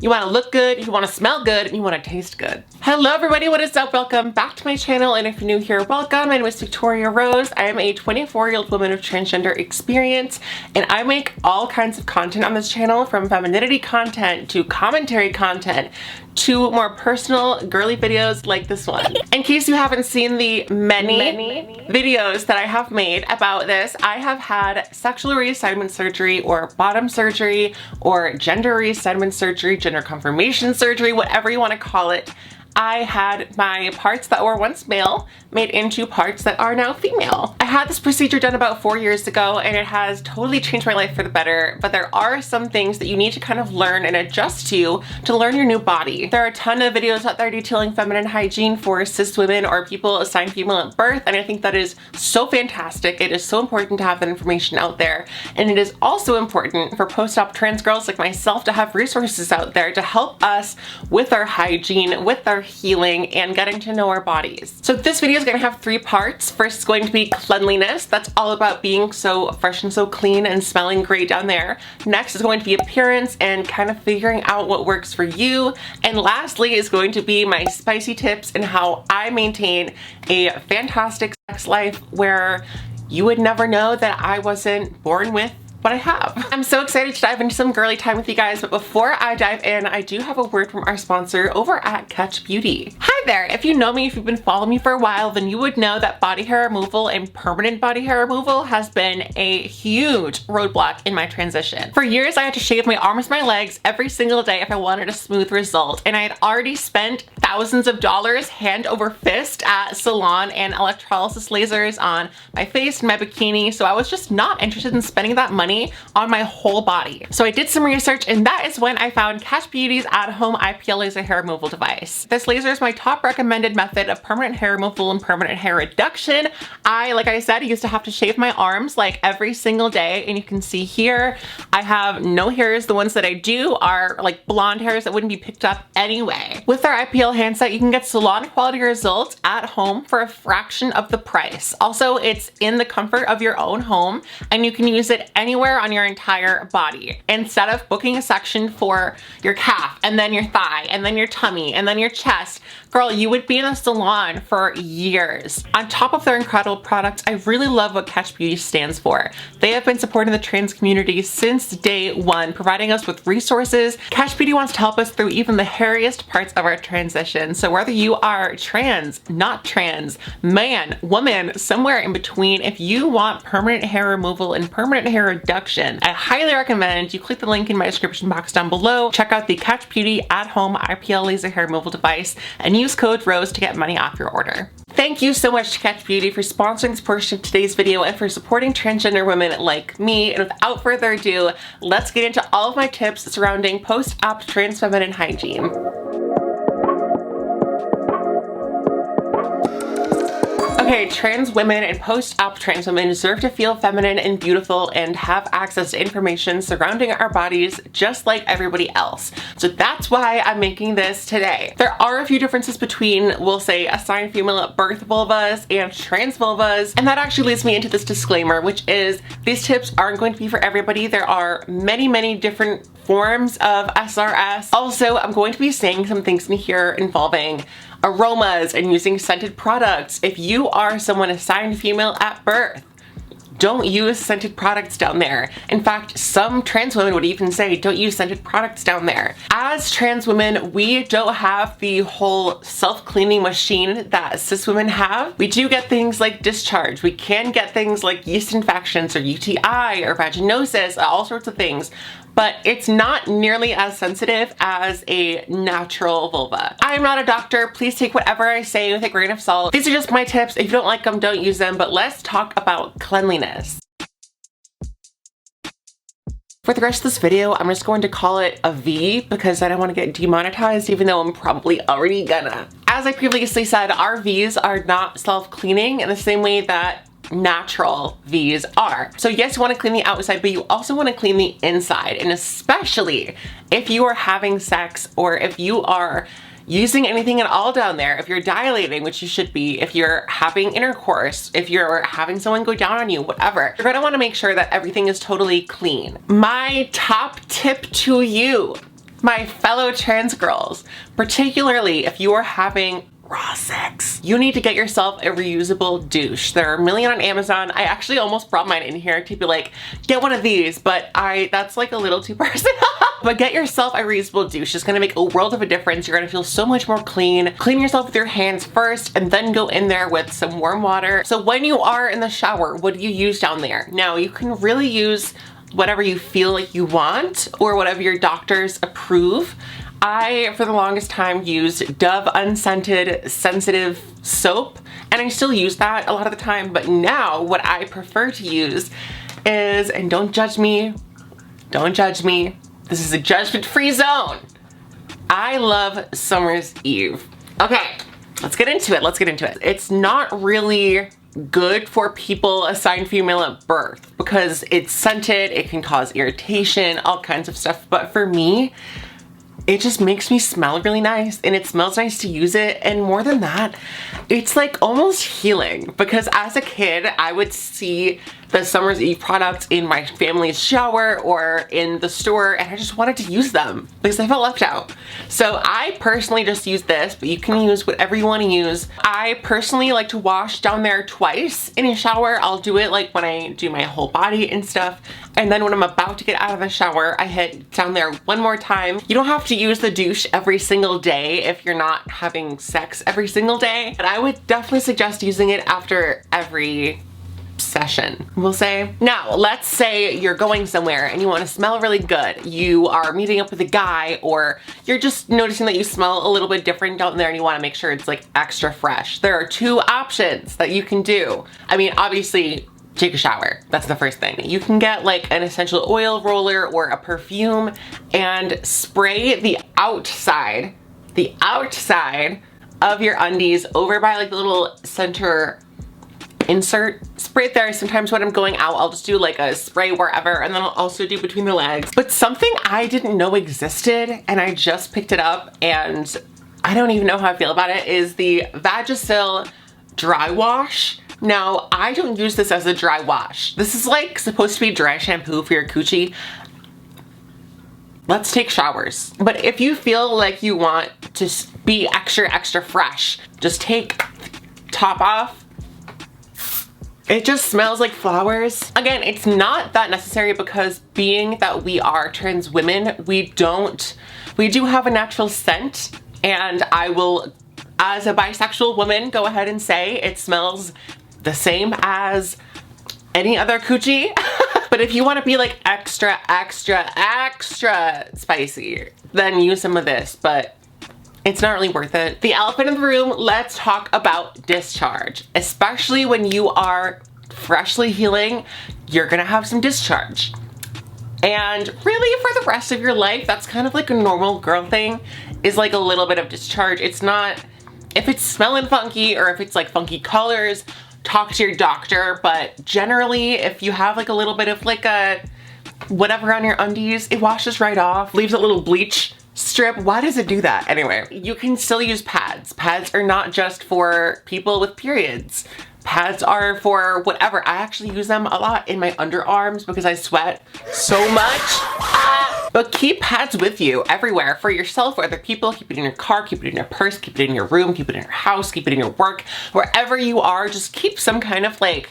You want to look good, you want to smell good, and you want to taste good. Hello everybody, what is up? Welcome back to my channel, and if you're new here, welcome. My name is Victoria Rose. I am a 24-year-old woman of transgender experience, and I make all kinds of content on this channel, from femininity content to commentary content to more personal girly videos like this one. In case you haven't seen the many videos that I have made about this, I have had sexual reassignment surgery, or bottom surgery, or gender reassignment surgery, gender confirmation surgery, whatever you want to call it. I had my parts that were once male made into parts that are now female. I had this procedure done about 4 years ago, and it has totally changed my life for the better, but there are some things that you need to kind of learn and adjust to learn your new body. There are a ton of videos out there detailing feminine hygiene for cis women or people assigned female at birth, and I think that is so fantastic. It is so important to have that information out there, and it is also important for post-op trans girls like myself to have resources out there to help us with our hygiene, with our healing, and getting to know our bodies. So this video is going to have 3 parts. First is going to be cleanliness. That's all about being so fresh and so clean and smelling great down there. Next is going to be appearance and kind of figuring out what works for you. And lastly is going to be my spicy tips and how I maintain a fantastic sex life where you would never know that I wasn't born with what I have. I'm so excited to dive into some girly time with you guys, but before I dive in, I do have a word from our sponsor over at Catch Beauty. Hi there! If you know me, if you've been following me for a while, then you would know that body hair removal and permanent body hair removal has been a huge roadblock in my transition. For years, I had to shave my arms, my legs every single day if I wanted a smooth result, and I had already spent thousands of dollars hand over fist at salon and electrolysis lasers on my face and my bikini, so I was just not interested in spending that money on my whole body. So I did some research, and that is when I found Catch Beauty's at-home IPL laser hair removal device. This laser is my top recommended method of permanent hair removal and permanent hair reduction. Like I said, used to have to shave my arms like every single day, and you can see here I have no hairs. The ones that I do are like blonde hairs that wouldn't be picked up anyway. With our IPL handset, you can get salon quality results at home for a fraction of the price. Also, it's in the comfort of your own home, and you can use it anywhere on your entire body. Instead of booking a section for your calf and then your thigh and then your tummy and then your chest, girl, you would be in a salon for years. On top of their incredible products, I really love what Catch Beauty stands for. They have been supporting the trans community since day one, providing us with resources. Catch Beauty wants to help us through even the hairiest parts of our transition. So whether you are trans, not trans, man, woman, somewhere in between, if you want permanent hair removal and permanent hair reduction, I highly recommend you click the link in my description box down below, check out the Catch Beauty at-home IPL laser hair removal device, and use code ROSE to get money off your order. Thank you so much to Catch Beauty for sponsoring this portion of today's video and for supporting transgender women like me. And without further ado, let's get into all of my tips surrounding post-op trans feminine hygiene. Okay, trans women and post-op trans women deserve to feel feminine and beautiful and have access to information surrounding our bodies just like everybody else. So that's why I'm making this today. There are a few differences between, we'll say, assigned female at birth vulvas and trans vulvas, and that actually leads me into this disclaimer, which is these tips aren't going to be for everybody. There are many different forms of SRS. Also, I'm going to be saying some things in here involving aromas and using scented products. If you are someone assigned female at birth, don't use scented products down there. In fact, some trans women would even say don't use scented products down there. As trans women, we don't have the whole self-cleaning machine that cis women have. We do get things like discharge. We can get things like yeast infections or UTI or vaginosis, all sorts of things. But it's not nearly as sensitive as a natural vulva. I'm not a doctor. Please take whatever I say with a grain of salt. These are just my tips. If you don't like them, don't use them. But let's talk about cleanliness. For the rest of this video, I'm just going to call it a V because I don't want to get demonetized, even though I'm probably already gonna. As I previously said, our Vs are not self-cleaning in the same way that natural V's are. So yes, you want to clean the outside, but you also want to clean the inside. And especially if you are having sex or if you are using anything at all down there, if you're dilating, which you should be, if you're having intercourse, if you're having someone go down on you, whatever, you're gonna wanna make sure that everything is totally clean. My top tip to you My fellow trans girls, particularly if you are having raw sex, you need to get yourself a reusable douche. There are a million on Amazon. I actually almost brought mine in here to be like, get one of these, but that's like a little too personal. But get yourself a reusable douche. It's gonna make a world of a difference. You're gonna feel so much more clean. Clean yourself with your hands first and then go in there with some warm water. So when you are in the shower, what do you use down there? Now you can really use whatever you feel like you want or whatever your doctors approve. I, for the longest time, used Dove Unscented Sensitive Soap, and I still use that a lot of the time, but now what I prefer to use is, and don't judge me, this is a judgment-free zone. I love Summer's Eve. Okay, let's get into it. It's not really good for people assigned female at birth because it's scented, it can cause irritation, all kinds of stuff, but for me, it just makes me smell really nice and it smells nice to use it. And more than that, it's like almost healing because as a kid, I would see the Summer's Eve products in my family's shower or in the store and I just wanted to use them because I felt left out. So I personally just use this, but you can use whatever you want to use. I personally like to wash down there twice in a shower. I'll do it like when I do my whole body and stuff. And then when I'm about to get out of the shower, I hit down there one more time. You don't have to use the douche every single day if you're not having sex every single day, but I would definitely suggest using it after every session, we'll say. Now, let's say you're going somewhere and you want to smell really good. You are meeting up with a guy or you're just noticing that you smell a little bit different down there and you want to make sure it's like extra fresh. There are two options that you can do. I mean, obviously, take a shower. That's the first thing. You can get like an essential oil roller or a perfume and spray the outside of your undies over by like the little center insert. Spray it there. Sometimes when I'm going out, I'll just do like a spray wherever and then I'll also do between the legs. But something I didn't know existed and I just picked it up and I don't even know how I feel about it is the Vagisil Dry Wash. Now, I don't use this as a dry wash. This is like supposed to be dry shampoo for your coochie. Let's take showers. But if you feel like you want to be extra fresh, just take top off. It just smells like flowers. Again, it's not that necessary because being that we are trans women, we do have a natural scent, and I will, as a bisexual woman, go ahead and say it smells the same as any other coochie. But if you want to be like extra spicy, then use some of this, but it's not really worth it. The elephant in the room, let's talk about discharge. Especially when you are freshly healing, you're gonna have some discharge. And really for the rest of your life, that's kind of like a normal girl thing, is like a little bit of discharge. It's not, if it's smelling funky or if it's like funky colors, talk to your doctor, but generally if you have like a little bit of like a whatever on your undies, it washes right off, leaves a little bleach strip. Why does it do that? Anyway, you can still use pads. Pads are not just for people with periods. Pads are for whatever. I actually use them a lot in my underarms because I sweat so much. But keep pads with you everywhere for yourself, for other people. Keep it in your car, keep it in your purse, keep it in your room, keep it in your house, keep it in your work. Wherever you are, just keep some kind of like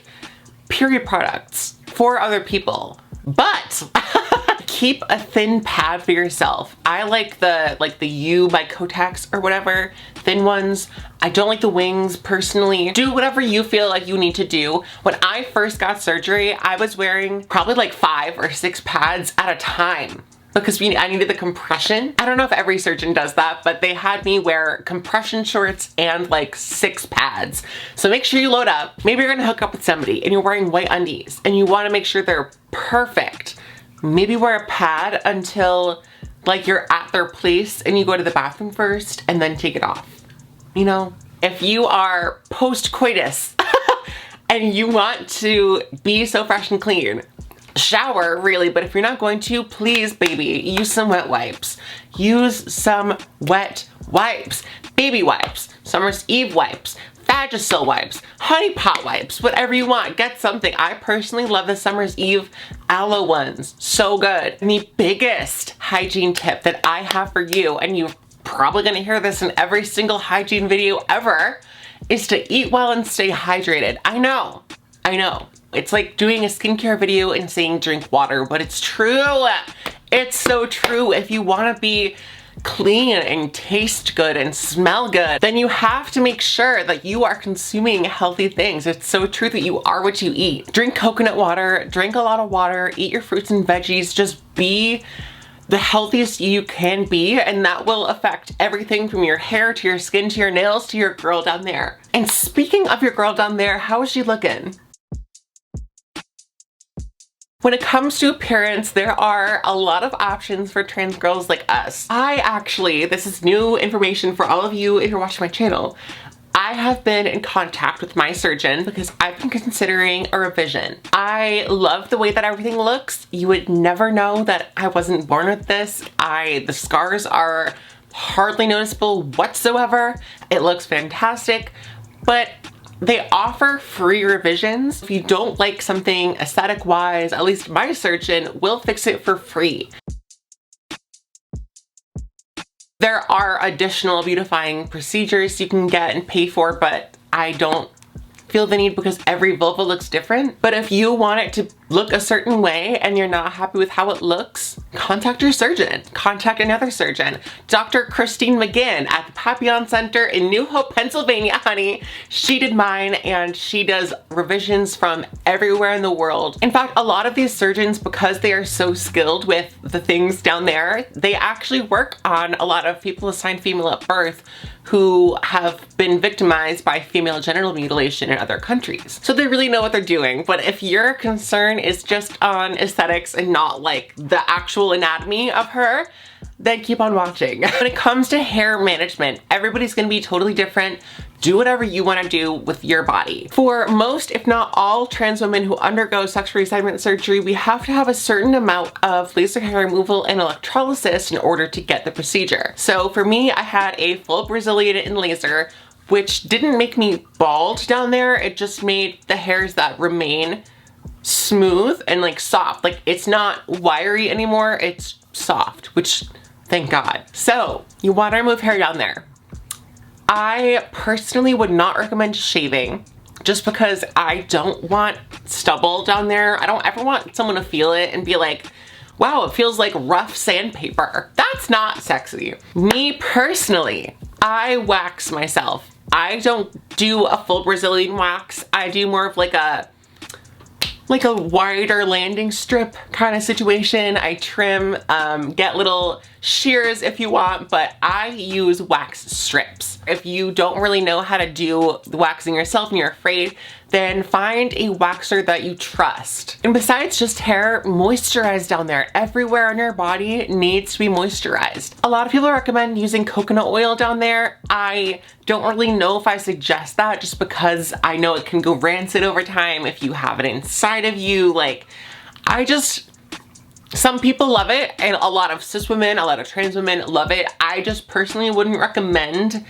period products for other people. But keep a thin pad for yourself. I like the U by Kotex or whatever, thin ones. I don't like the wings personally. Do whatever you feel like you need to do. When I first got surgery, I was wearing probably like 5 or 6 pads at a time because I needed the compression. I don't know if every surgeon does that, but they had me wear compression shorts and like 6 pads. So make sure you load up. Maybe you're gonna hook up with somebody and you're wearing white undies and you wanna make sure they're perfect. Maybe wear a pad until like you're at their place and you go to the bathroom first and then take it off. You know, if you are post-coitus and you want to be so fresh and clean, shower really, but if you're not going to, please baby, use some wet wipes. Use some wet wipes. Baby wipes, Summer's Eve wipes, Vagisil wipes, honey pot wipes, whatever you want, get something. I personally love the Summer's Eve aloe ones, so good. And the biggest hygiene tip that I have for you, and you're probably gonna hear this in every single hygiene video ever, is to eat well and stay hydrated. I know. It's like doing a skincare video and saying drink water, but it's true. It's so true. If you wanna be clean and taste good and smell good, then you have to make sure that you are consuming healthy things. It's so true that you are what you eat. Drink coconut water, drink a lot of water, eat your fruits and veggies, just be the healthiest you can be, and that will affect everything from your hair to your skin to your nails to your girl down there. And speaking of your girl down there, how is she looking? When it comes to appearance, there are a lot of options for trans girls like us. This is new information for all of you if you're watching my channel. I have been in contact with my surgeon because I've been considering a revision. I love the way that everything looks. You would never know that I wasn't born with this. The scars are hardly noticeable whatsoever. It looks fantastic, but they offer free revisions. If you don't like something aesthetic-wise, at least my surgeon will fix it for free. There are additional beautifying procedures you can get and pay for, but I don't feel the need because every vulva looks different. But if you want it to look a certain way and you're not happy with how it looks, contact your surgeon. Contact another surgeon. Dr. Christine McGinn at the Papillon Center in New Hope, Pennsylvania, honey. She did mine, and she does revisions from everywhere in the world. In fact, a lot of these surgeons, because they are so skilled with the things down there, they actually work on a lot of people assigned female at birth who have been victimized by female genital mutilation in other countries. So they really know what they're doing. But if your concern is just on aesthetics and not like the actual anatomy of her, then keep on watching. When it comes to hair management, everybody's gonna be totally different. Do whatever you want to do with your body. For most, if not all, trans women who undergo sexual reassignment surgery, we have to have a certain amount of laser hair removal and electrolysis in order to get the procedure. So for me, I had a full Brazilian in laser, which didn't make me bald down there. It just made the hairs that remain smooth and like soft. Like it's not wiry anymore, it's soft, which thank God. So you want to remove hair down there. I personally would not recommend shaving just because I don't want stubble down there. I don't ever want someone to feel it and be like, wow, it feels like rough sandpaper. That's not sexy. Me personally, I wax myself. I don't do a full Brazilian wax. I do more of like a wider landing strip kind of situation. I trim, get little shears if you want, but I use wax strips. If you don't really know how to do the waxing yourself and you're afraid, then find a waxer that you trust. And besides just hair, moisturize down there. Everywhere on your body needs to be moisturized. A lot of people recommend using coconut oil down there. I don't really know if I suggest that just because I know it can go rancid over time if you have it inside of you. Some people love it, and a lot of cis women, a lot of trans women love it. I just personally wouldn't recommend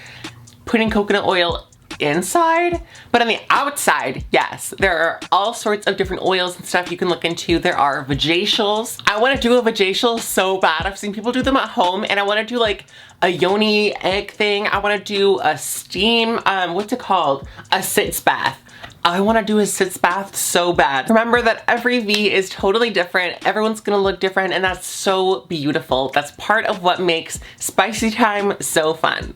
putting coconut oil inside, but on the outside, yes, there are all sorts of different oils and stuff you can look into. There are vajacials. I want to do a vajacial so bad. I've seen people do them at home, and I want to do like a yoni egg thing. I want to do a steam, what's it called? A sitz bath. I want to do a sitz bath so bad. Remember that every V is totally different. Everyone's gonna look different, and that's so beautiful. That's part of what makes spicy time so fun.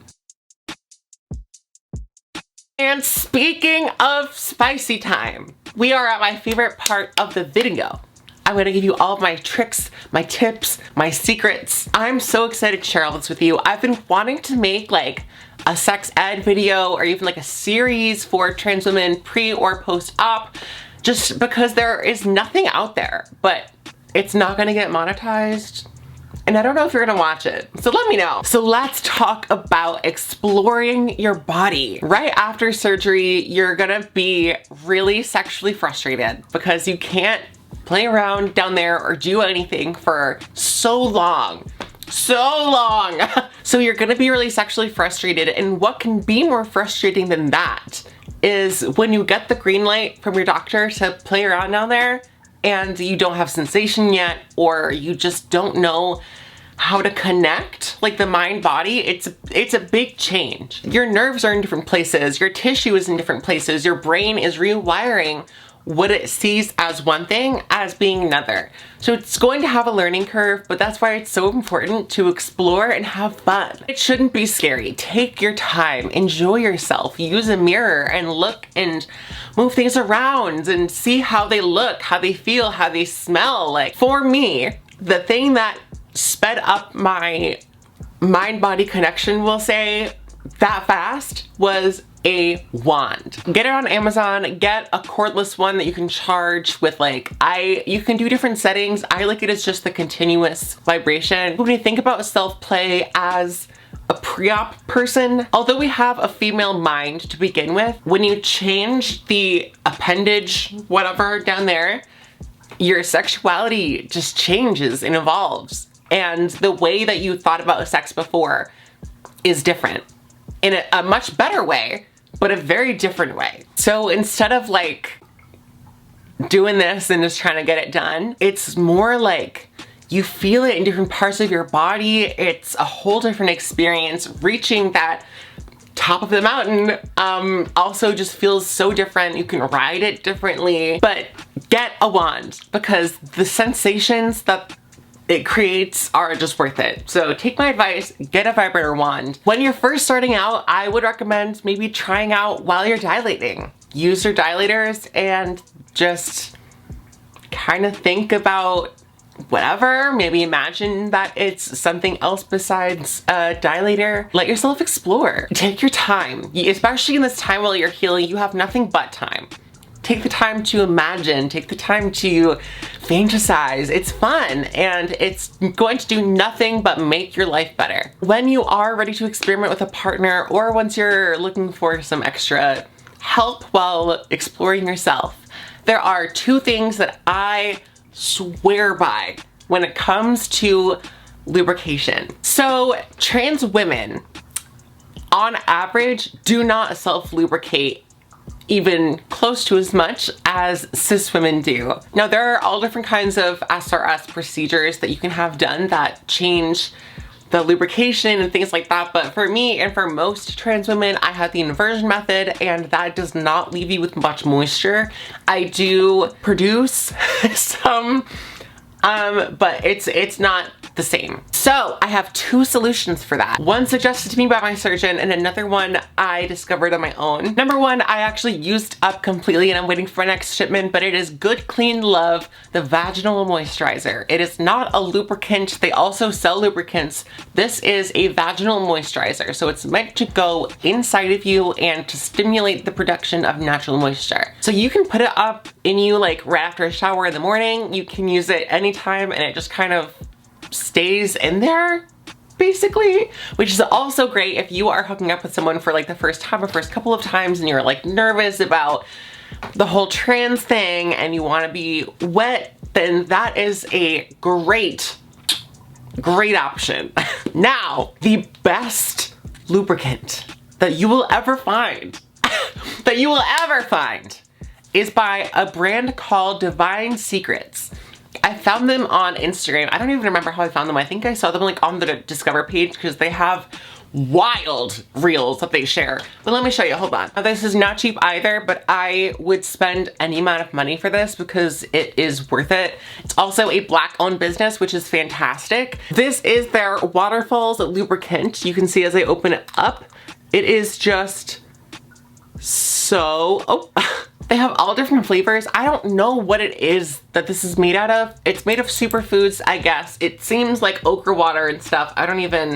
And speaking of spicy time, we are at my favorite part of the video. I'm gonna give you all of my tricks, my tips, my secrets. I'm so excited to share all this with you. I've been wanting to make like a sex ed video or even like a series for trans women pre or post-op, just because there is nothing out there, but it's not gonna get monetized. And I don't know if you're gonna watch it, so let me know. So let's talk about exploring your body. Right after surgery, you're gonna be really sexually frustrated because you can't play around down there or do anything for so long. So you're gonna be really sexually frustrated, and what can be more frustrating than that is when you get the green light from your doctor to play around down there and you don't have sensation yet, or you just don't know how to connect, like the mind body, it's a big change. Your nerves are in different places, your tissue is in different places, your brain is rewiring what it sees as one thing as being another. So it's going to have a learning curve, but that's why it's so important to explore and have fun. It shouldn't be scary. Take your time, enjoy yourself, use a mirror and look and move things around and see how they look, how they feel, how they smell. Like for me, the thing that sped up my mind-body connection, we'll say, that fast was a wand. Get it on Amazon, get a cordless one that you can charge with you can do different settings. I like it as just the continuous vibration. When you think about self-play as a pre-op person, although we have a female mind to begin with, when you change the appendage, whatever, down there, your sexuality just changes and evolves. And the way that you thought about sex before is different in a much better way, but a very different way. So instead of like doing this and just trying to get it done, it's more like you feel it in different parts of your body. It's a whole different experience. Reaching that top of the mountain also just feels so different. You can ride it differently, but get a wand because the sensations that it creates are just worth it. So take my advice, get a vibrator wand. When you're first starting out, I would recommend maybe trying out while you're dilating. Use your dilators and just kind of think about whatever. Maybe imagine that it's something else besides a dilator. Let yourself explore. Take your time, especially in this time while you're healing. You have nothing but time. Take the time to imagine, take the time to fantasize. It's fun and it's going to do nothing but make your life better. When you are ready to experiment with a partner, or once you're looking for some extra help while exploring yourself, there are two things that I swear by when it comes to lubrication. So trans women, on average, do not self-lubricate even close to as much as cis women do. Now there are all different kinds of SRS procedures that you can have done that change the lubrication and things like that, but for me and for most trans women, I have the inversion method, and that does not leave you with much moisture. I do produce some, but it's not the same. So I have two solutions for that. One suggested to me by my surgeon and another one I discovered on my own. Number one, I actually used up completely and I'm waiting for my next shipment, but it is Good Clean Love, the vaginal moisturizer. It is not a lubricant. They also sell lubricants. This is a vaginal moisturizer. So it's meant to go inside of you and to stimulate the production of natural moisture. So you can put it up in you like right after a shower in the morning. You can use it anytime and it just kind of stays in there basically, which is also great if you are hooking up with someone for like the first time or first couple of times and you're like nervous about the whole trans thing and you want to be wet, then that is a great option. Now, the best lubricant that you will ever find is by a brand called Divine Secrets. I found them on Instagram. I don't even remember how I found them. I think I saw them like on the Discover page because they have wild reels that they share. But let me show you, hold on. Now, this is not cheap either, but I would spend any amount of money for this because it is worth it. It's also a Black owned business, which is fantastic. This is their Waterfalls lubricant. You can see as I open it up, it is just so, they have all different flavors. I don't know what it is that this is made out of. It's made of superfoods, I guess. It seems like okra water and stuff.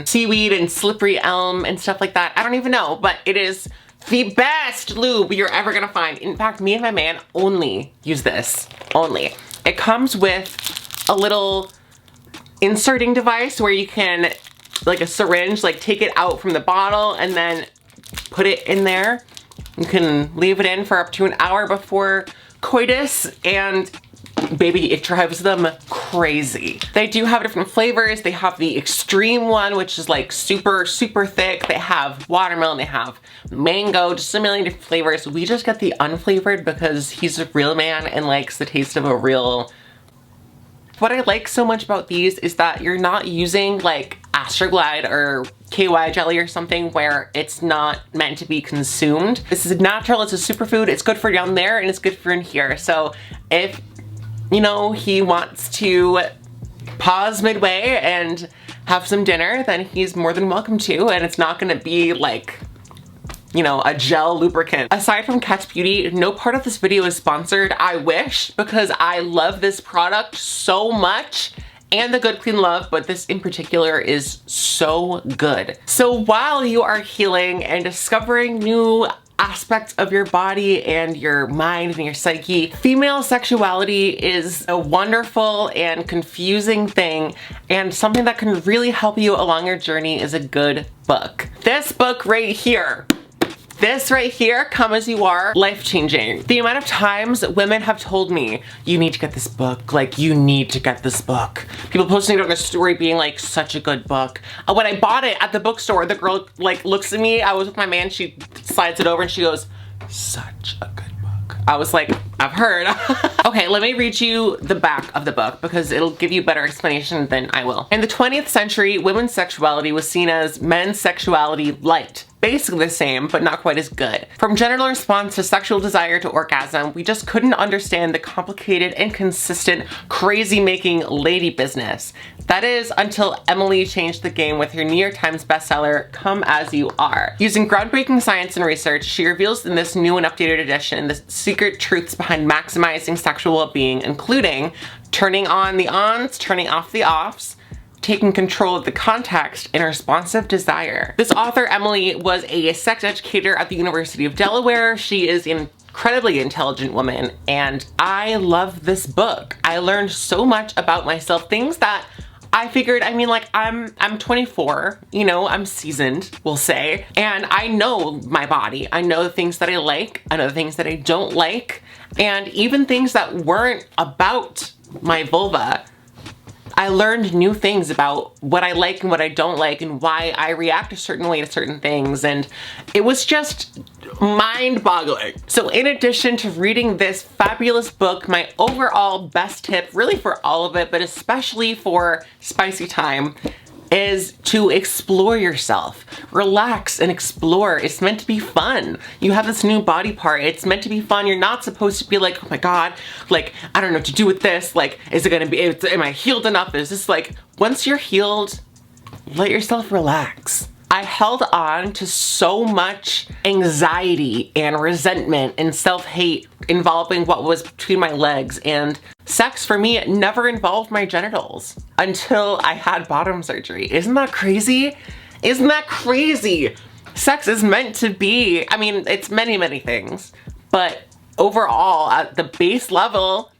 Seaweed and slippery elm and stuff like that. I don't even know, but it is the best lube you're ever gonna find. In fact, me and my man only use this, only. It comes with a little inserting device where you can, like a syringe, like take it out from the bottle and then put it in there. You can leave it in for up to an hour before coitus and baby, it drives them crazy. They do have different flavors. They have the extreme one, which is like super, super thick. They have watermelon, they have mango, just a million different flavors. We just get the unflavored because he's a real man and likes the taste of a real. What I like so much about these is that you're not using like Astroglide or KY jelly or something where it's not meant to be consumed. This is natural, it's a superfood, it's good for down there and it's good for in here. So if, you know, he wants to pause midway and have some dinner, then he's more than welcome to, and it's not gonna be like, you know, a gel lubricant. Aside from Catch Beauty, no part of this video is sponsored. I wish, because I love this product so much and the Good Clean Love, but this in particular is so good. So while you are healing and discovering new aspects of your body and your mind and your psyche, female sexuality is a wonderful and confusing thing, and something that can really help you along your journey is a good book. This book right here. This right here, Come As You Are, life-changing. The amount of times women have told me, you need to get this book, like you need to get this book. People posting it on their story being like, such a good book. When I bought it at the bookstore, the girl like looks at me, I was with my man, she slides it over and she goes, such a good book. I was like, I've heard. Okay, let me read you the back of the book because it'll give you better explanation than I will. In the 20th century, women's sexuality was seen as men's sexuality light. Basically the same, but not quite as good. From genital response to sexual desire to orgasm, we just couldn't understand the complicated, inconsistent, crazy-making lady business. That is, until Emily changed the game with her New York Times bestseller, Come As You Are. Using groundbreaking science and research, she reveals in this new and updated edition the secret truths behind maximizing sexual well-being, including turning on the ons, turning off the offs, taking control of the context, and responsive desire. This author, Emily, was a sex educator at the University of Delaware. She is an incredibly intelligent woman, and I love this book. I learned so much about myself, things that I figured, I mean, like, I'm 24, you know, I'm seasoned, we'll say, and I know my body. I know the things that I like, I know the things that I don't like, and even things that weren't about my vulva. I learned new things about what I like and what I don't like and why I react a certain way to certain things, and it was just mind-boggling. So in addition to reading this fabulous book, my overall best tip, really for all of it, but especially for spicy time, is to explore yourself. Relax and explore. It's meant to be fun. You have this new body part. It's meant to be fun. You're not supposed to be like, oh my God, like, I don't know what to do with this. Like, is it gonna be, am I healed enough? Is this like, once you're healed, let yourself relax. I held on to so much anxiety and resentment and self-hate involving what was between my legs, and sex for me never involved my genitals until I had bottom surgery. Isn't that crazy? Isn't that crazy? Sex is meant to be, I mean, it's many, many things, but overall, at the base level,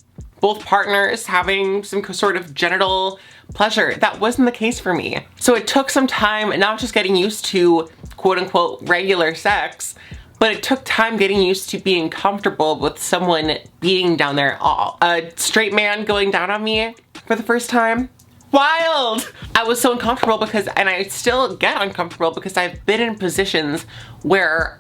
both partners having some sort of genital pleasure. That wasn't the case for me. So it took some time, not just getting used to quote unquote regular sex, but it took time getting used to being comfortable with someone being down there. A straight man going down on me for the first time. Wild! I was so uncomfortable because, and I still get uncomfortable because I've been in positions where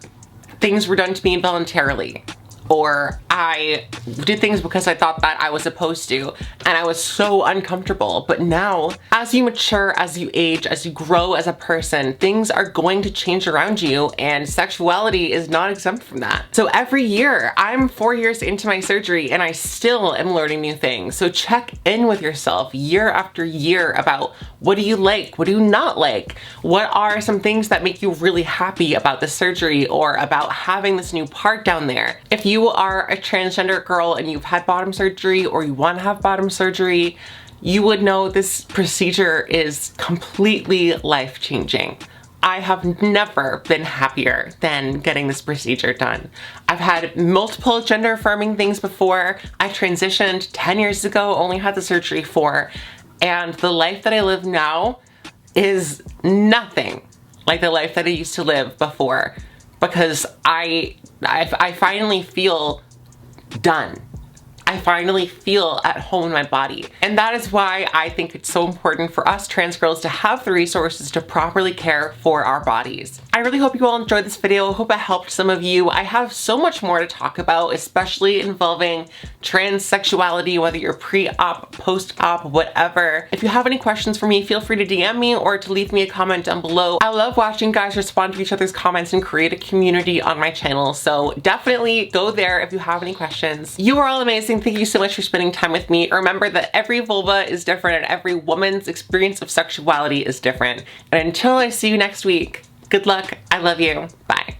things were done to me involuntarily, or I did things because I thought that I was supposed to, and I was so uncomfortable. But now, as you mature, as you age, as you grow as a person, things are going to change around you, and sexuality is not exempt from that. So every year, I'm 4 years into my surgery and I still am learning new things. So check in with yourself year after year about, what do you like? What do you not like? What are some things that make you really happy about the surgery or about having this new part down there? If you are a transgender girl and you've had bottom surgery or you want to have bottom surgery, you would know this procedure is completely life-changing. I have never been happier than getting this procedure done. I've had multiple gender-affirming things before. I transitioned 10 years ago, only had the surgery 4, and the life that I live now is nothing like the life that I used to live before, because I finally feel done. I finally feel at home in my body. And that is why I think it's so important for us trans girls to have the resources to properly care for our bodies. I really hope you all enjoyed this video. I hope it helped some of you. I have so much more to talk about, especially involving transsexuality, whether you're pre-op, post-op, whatever. If you have any questions for me, feel free to DM me or to leave me a comment down below. I love watching guys respond to each other's comments and create a community on my channel, so definitely go there if you have any questions. You are all amazing. Thank you so much for spending time with me. Remember that every vulva is different and every woman's experience of sexuality is different. And until I see you next week, good luck. I love you. Bye.